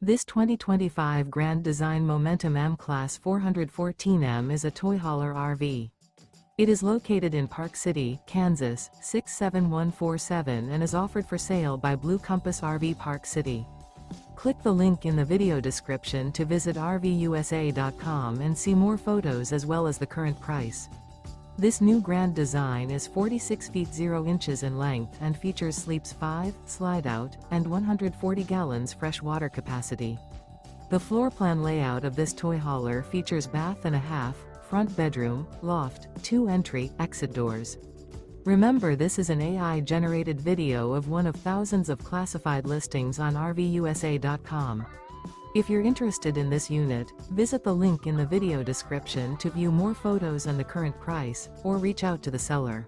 This 2025 Grand Design Momentum M-Class 414M is a toy hauler RV. It is located in Park City, Kansas, 67147 and is offered for sale by Blue Compass RV Park City. Click the link in the video description to visit RVUSA.com and see more photos as well as the current price. This new Grand Design is 46 feet 0 inches in length and features sleeps 5, slide-out, and 140 gallons fresh water capacity. The floor plan layout of this toy hauler features bath and a half, front bedroom, loft, 2 entry, exit doors. Remember, this is an AI-generated video of one of thousands of classified listings on RVUSA.com. If you're interested in this unit, visit the link in the video description to view more photos and the current price, or reach out to the seller.